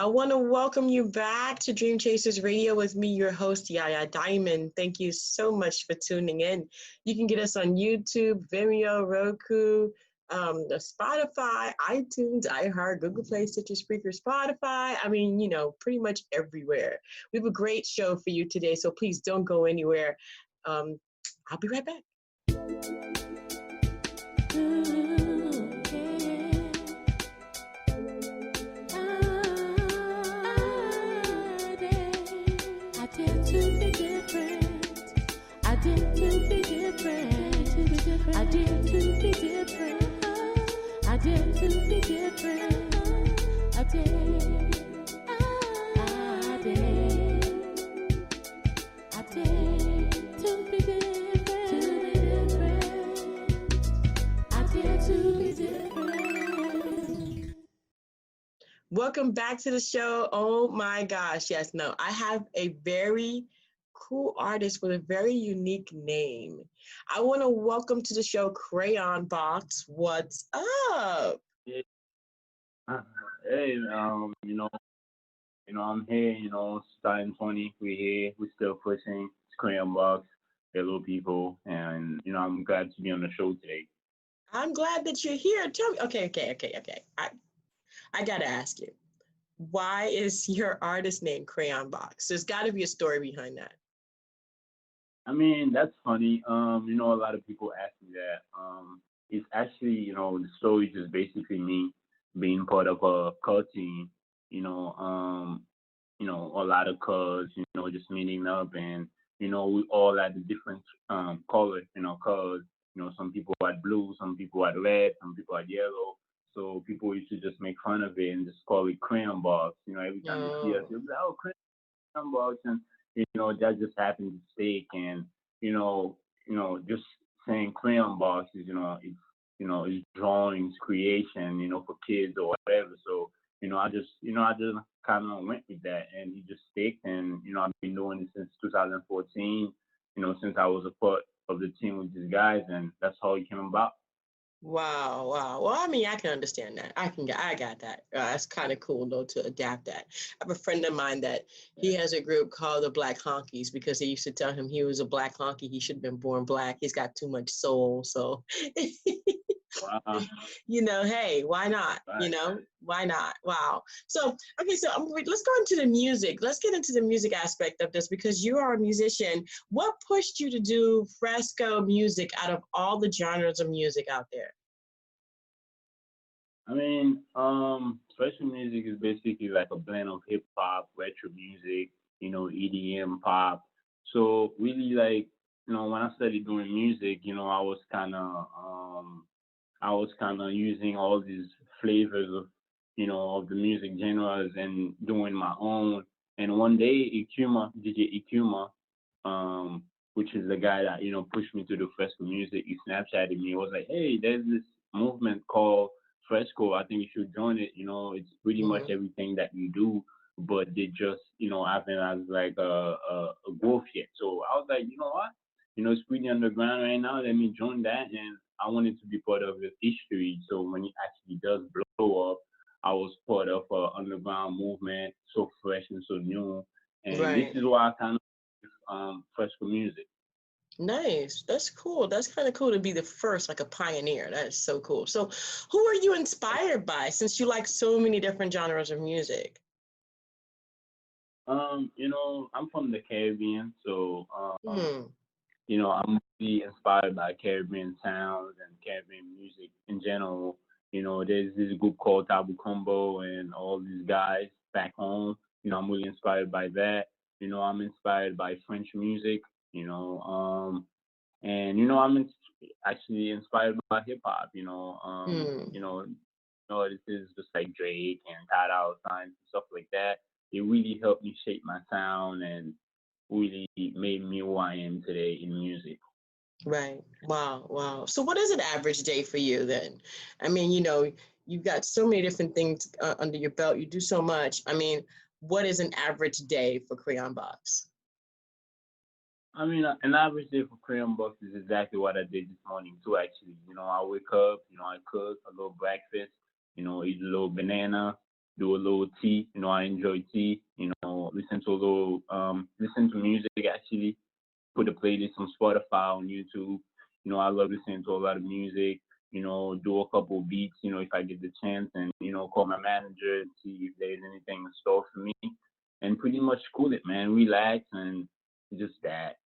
I want to welcome you back to Dream Chasers Radio with me, your host, Yaya Diamond. Thank you so much for tuning in. You can get us on YouTube, Vimeo, Roku, the Spotify, iTunes, iHeart, Google Play, Stitcher, Spreaker, Spotify. Pretty much everywhere. We have a great show for you today, so please don't go anywhere. I'll be right back. Welcome back to the show. Oh my gosh. Yes, no, I have a very cool artist with a very unique name. I want to welcome to the show Kreyonbox. What's up? Hey, hey, I'm here, starting 20, we're here, we're still pushing, it's Kreyonbox, hello people, and, I'm glad to be on the show today. I'm glad that you're here. Tell me. Okay. I got to ask you, why is your artist name Kreyonbox? There's got to be a story behind that. I mean, that's funny, a lot of people ask me that, it's actually, the story is just basically me being part of a cult team, you know, um, a lot of cars, just meeting up and, we all had the different colors, cars, some people had blue, some people had red, some people had yellow. So people used to just make fun of it and just call it Kreyonbox. Every time they see us, they'll be like, oh, Kreyonbox. And, that just happened to stick. And, just saying Kreyonbox is, it's drawings, creation, for kids or whatever. So, I just kind of went with that and it just stick. And, I've been doing it since 2014, since I was a part of the team with these guys. And that's how it came about. Wow. Well, I can understand that. I got that. That's kind of cool though to adapt that. I have a friend of mine that he has a group called the Black Honkies because they used to tell him he was a black honky. He should have been born black. He's got too much soul. So, Wow. hey, why not? Right. Why not? Wow. So, okay, so let's go into the music. Let's get into the music aspect of this because you are a musician. What pushed you to do fresco music out of all the genres of music out there? I mean, special music is basically like a blend of hip hop, retro music, EDM, pop. So really, like, when I started doing music, I was kind of using all these flavors of, of the music genres and doing my own. And one day, DJ Ikuma, which is the guy that, pushed me to the Fresco music, he Snapchatted me. He was like, hey, there's this movement called Fresco. I think you should join it. It's pretty much Hmm. everything that you do, but they just, haven't as like a growth yet. So I was like, you know what? It's pretty underground right now. Let me join that. And I wanted to be part of the history. So when it actually does blow up, I was part of an underground movement, so fresh and so new. And this Right. is why I kind of Fresco music. Nice. That's cool. That's kind of cool to be the first, like a pioneer. That is so cool. So, who are you inspired by since you like so many different genres of music? I'm from the Caribbean, so Hmm. I'm really inspired by Caribbean sounds and Caribbean music in general. There's this group called Tabu Combo and all these guys back home. I'm really inspired by that. I'm inspired by French music. You know, and actually inspired by hip hop. Hmm. This is just like Drake and Ty Dolla Sign and stuff like that. It really helped me shape my sound and really made me who I am today in music. Right. Wow. So, what is an average day for you then? You've got so many different things under your belt. You do so much. What is an average day for Crayon Box? I mean, an average day for Kreyonbox is exactly what I did this morning too. Actually, I wake up, I cook a little breakfast, eat a little banana, do a little tea. You know, I enjoy tea. You know, listen to music actually. Put a playlist on Spotify, on YouTube. You know, I love listening to a lot of music. You know, do a couple beats. You know, if I get the chance, and you know, call my manager and see if there's anything in store for me, and pretty much cool it, man. Relax and just that.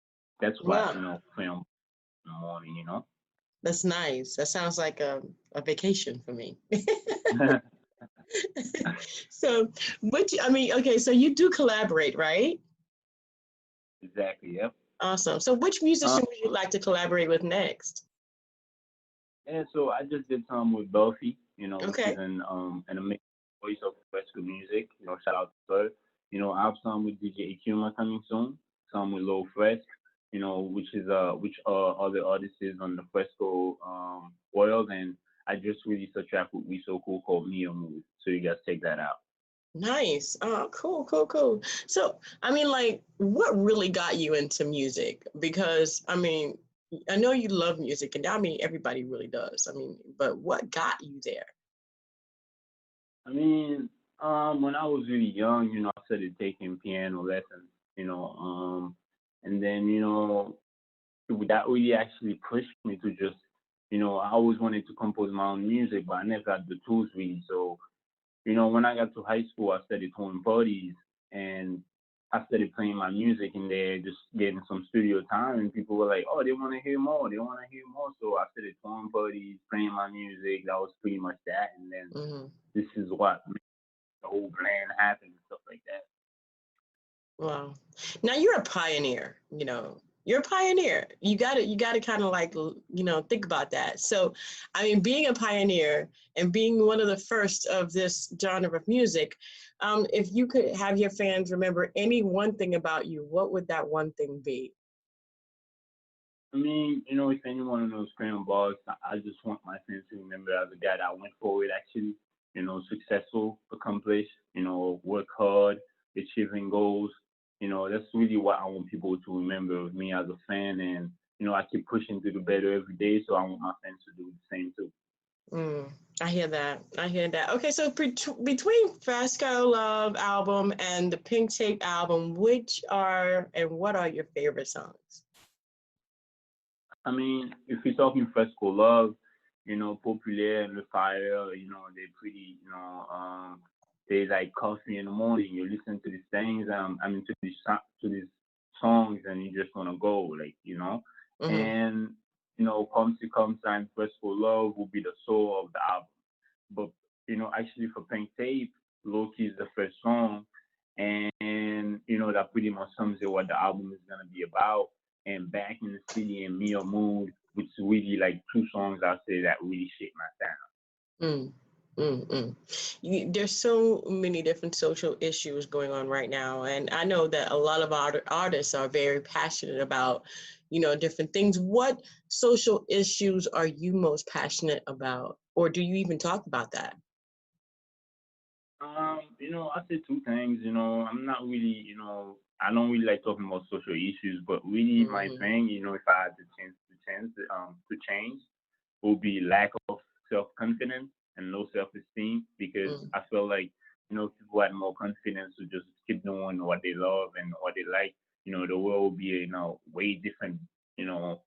That's what Wow, you know, film in the morning. You know. that's nice. That sounds like a vacation for me. So, I mean, okay, so you do collaborate, right? Exactly. Yep. Awesome. So, which Um, musician would you like to collaborate with next? and so I just did some with Buffy, you know, which is Okay. an amazing voice of Freskau music. You know, shout out to her. You know, I have some with DJ Akuma coming soon, some with Low Fresk, you know, which are other artists on the Fresco world, and I just released a track with We So Cool called Mio Mood. So you guys take that out. Nice. Oh, cool, cool, cool. So, I mean, like, what really got you into music? Because, I mean, I know you love music, and I mean, everybody really does. I mean, but what got you there? I mean, when I was really young, you know, I started taking piano lessons, you know, and then, you know, that really actually pushed me to just, you know, I always wanted to compose my own music, but I never had the tools really. So, you know, when I got to high school, I started throwing parties and I started playing my music in there, just getting some studio time. And people were like, oh, they want to hear more. They want to hear more. So I started throwing parties, playing my music. That was pretty much that. And then Hmm. this is what made the whole plan happen and stuff like that. Wow. Now you're a pioneer, you're a pioneer. You gotta kind of like, think about that. So, I mean, being a pioneer and being one of the first of this genre of music, if you could have your fans remember any one thing about you, what would that one thing be? I mean, you know, if anyone knows Kreyonbox, I just want my fans to remember as a guy that went forward actually, you know, successful, accomplished, you know, work hard, achieving goals. You know, that's really what I want people to remember of me as a fan. And, you know, I keep pushing to do better every day. So I want my fans to do the same too. Mm, I hear that. I hear that. Okay, so between Freskau Love album and the Pink Tape album, which are and what are your favorite songs? I mean, if we're talking Fresco Love, you know, Populaire and Le Fire, you know, they're pretty, you know, they like coffee in the morning. You listen to these things, I mean, to these songs, and you just wanna go, like, you know. Mm-hmm. And you know, Come to Come Time, Fresco Love will be the soul of the album. But you know, actually for Pink Tape, Loki is the first song, and you know that pretty much sums it what the album is gonna be about. And Back in the City and Me or Mood, which is really like two songs I say that really shaped my sound. Mm, mm, mm. There's so many different social issues going on right now, and I know that a lot of artists are very passionate about, different things. What social issues are you most passionate about, or do you even talk about that? You know, I say two things. You know, I'm not really, you know, I don't really like talking about social issues, but really my Hmm. thing, you know, if I had the chance to change, will be lack of self confidence and low self esteem because Mm. I feel like, you know, people had more confidence to just keep doing what they love and what they like. You know, the world will be, you know, way different, you know,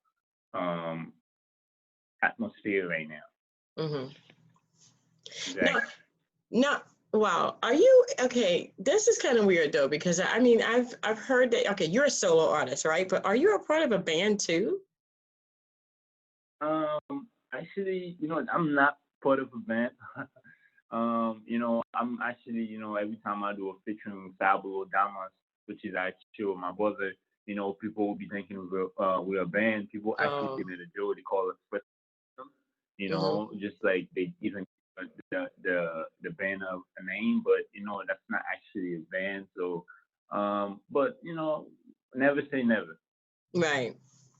um, atmosphere right now. Hmm. Now, Exactly. now, wow, are you okay? This is kind of weird though, because I mean, I've heard that. Okay, you're a solo artist, right? But are you a part of a band too? Actually, you know, I'm not part of a band. You know, I'm actually, you know, every time I do a featuring Fabio Damas, which is actually with my brother, you know, people will be thinking we're a band. People actually Oh. give me the joke. They call us Freskau, you Hmm. know, just like they even the band of a name, but you know, that's not actually a band. So, but you know, never say never. Right,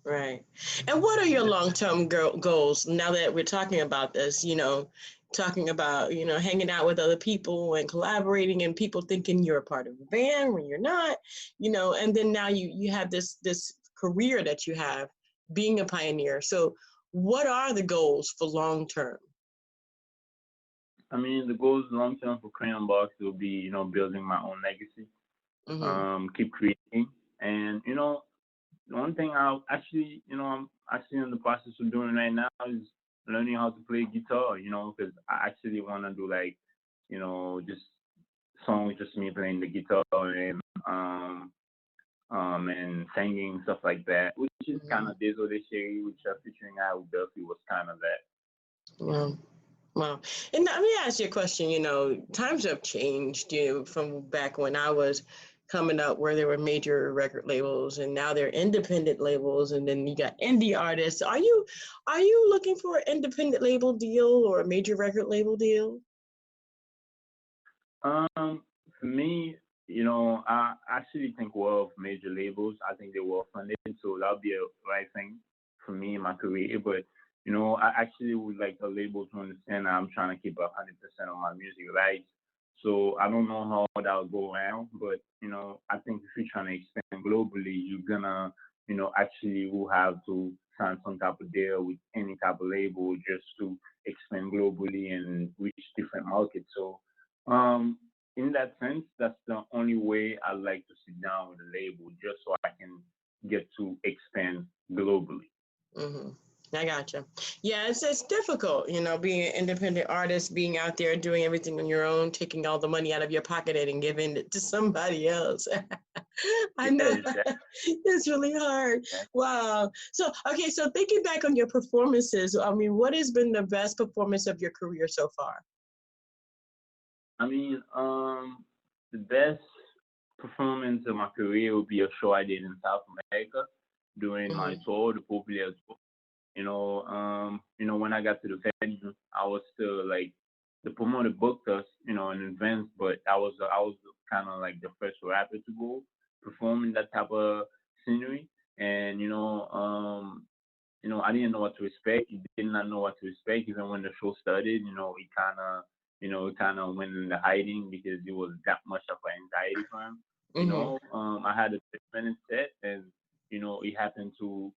right. And what are your long-term goals now that we're talking about this, talking about, hanging out with other people and collaborating and people thinking you're a part of a band when you're not, and then now you have this career that you have being a pioneer. So what are the goals for long term? I mean, the goals long term for Kreyonbox will be, building my own legacy, Mm-hmm. keep creating, and one thing I'm actually in the process of doing right now is learning how to play guitar. Because I actually want to do like, just songs just me playing the guitar and singing stuff like that, which is kind Mm-hmm. of Désolé Chérie, which featuring I with Duffy was kind of that. Wow. Wow. And let me ask you a question. Times have changed, from back when I was coming up where there were major record labels and now they're independent labels and then you got indie artists. Are you looking for an independent label deal or a major record label deal? For me, I actually think well of major labels. I think they're well funded, so that'll be a right thing for me in my career. But I actually would like the label to understand that I'm trying to keep 100% of my music rights. So I don't know how that'll go around, but I think if you're trying to expand globally, you're gonna, actually will have to sign some type of deal with any type of label just to expand globally and reach different markets. So um, in that sense, that's the only way I like to sit down with a label, just so I can get to expand globally. Hmm. I gotcha. Yeah, it's difficult, being an independent artist, being out there doing everything on your own, taking all the money out of your pocket and giving it to somebody else. I Yeah, know exactly. it's really hard. Wow. So, okay, so thinking back on your performances, I mean, what has been the best performance of your career so far? I mean, the best performance of my career would be a show I did in South America during my Hmm. tour, the Popular tour. When I got to the venue, I was still like the promoter booked us, in advance, but I was kind of like the first rapper to go perform in that type of scenery, and I didn't know what to expect. He did not know what to expect. Even when the show started, he kind of went into hiding because it was that much of an anxiety for him. Hmm. I had a 6 minute set, and it happened to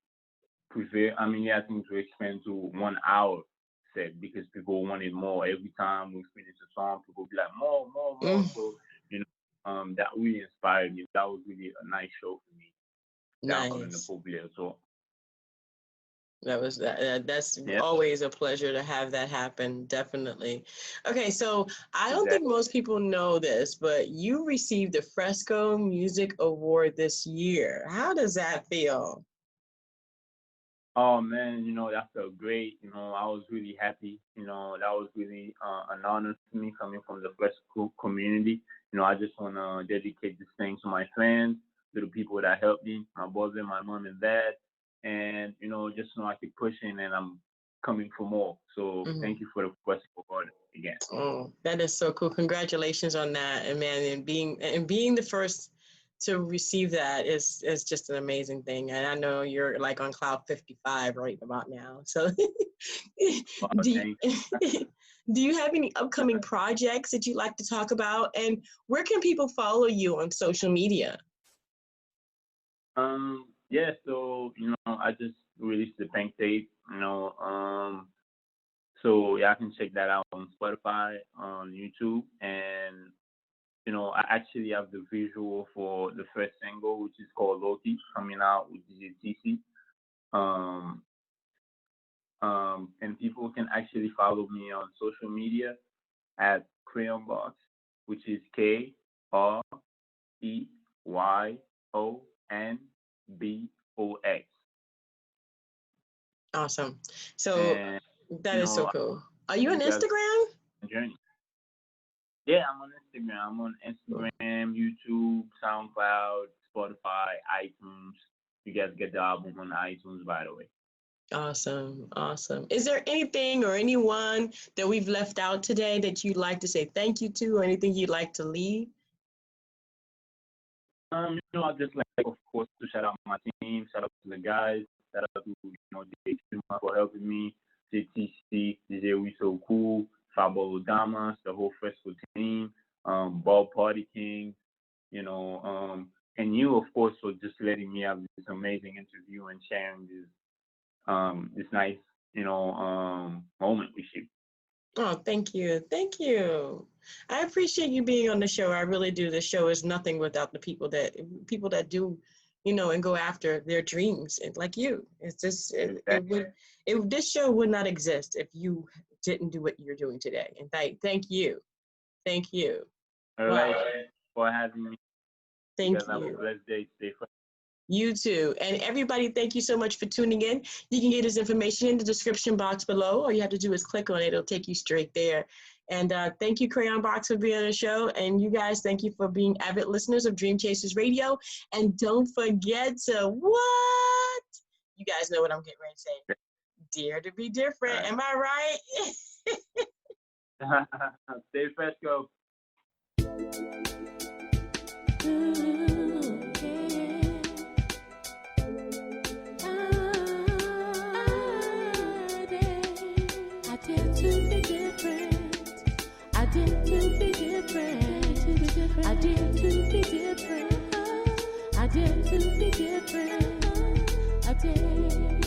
prevail. I mean, he happened to expand to 1 hour set because people wanted more. Every time we finish a song, people be like, more, more, more. Mm. So that really inspired me. That was really a nice show for me down in the Nice. Popular. So That's yeah, always a pleasure to have that happen. Definitely. Okay, so I don't think exactly. most people know this, but you received the Fresco Music Award this year. How does that feel? Oh man, that felt great. I was really happy. That was really an honor to me coming from the Freskau community. I just want to dedicate this thing to my fans, to the people that helped me, my brother, my mom, and dad, and just know I keep pushing and I'm coming for more. So Hmm. thank you for the Freskau award again. Oh, that is so cool. Congratulations on that. And man, and being the first to receive that is just an amazing thing. And I know you're like on cloud 55 right about now. So Oh, do you, thank do you have any upcoming projects that you'd like to talk about? And where can people follow you on social media? yeah. So I just released the Pink Tape. So yeah, I can check that out on Spotify, on YouTube, and I actually have the visual for the first single, which is called Loki, coming out with DJ. Um, and people can actually follow me on social media at Kreyonbox, which is Kreyonbox. Awesome. So And that is so I cool. hope Are you on you guys Instagram? journey. Yeah, I'm on Instagram. I'm on Instagram, YouTube, SoundCloud, Spotify, iTunes. You guys get the album on iTunes, by the way. Awesome. Awesome. Is there anything or anyone that we've left out today that you'd like to say thank you to or anything you'd like to leave? I'd just like, of course, to shout out my team, shout out to the guys, shout out to, DJ for helping me, JTC, DJ We So Cool, Fabo Damas, the whole Fresco team, Ball Party King, and you, of course, for just letting me have this amazing interview and sharing this nice, moment with you. Oh, thank you. Thank you. I appreciate you being on the show. I really do. The show is nothing without the people that do, and go after their dreams, and like you. It's just this show would not exist if you didn't do what you're doing today. And thank you. Thank you. All Wow. right, for having me. You Thank guys have a you. blessed day. Stay fresh. You too. And everybody, thank you so much for tuning in. You can get his information in the description box below. All you have to do is click on it. It'll take you straight there. And thank you, Kreyonbox, for being on the show. And you guys, thank you for being avid listeners of Dream Chasers Radio. And don't forget to what? You guys know what I'm getting ready to say. Dare to be different. Right. Am I right? Stay Freskau. I dare to be different. I dare to be different. I dare to be different. I dare.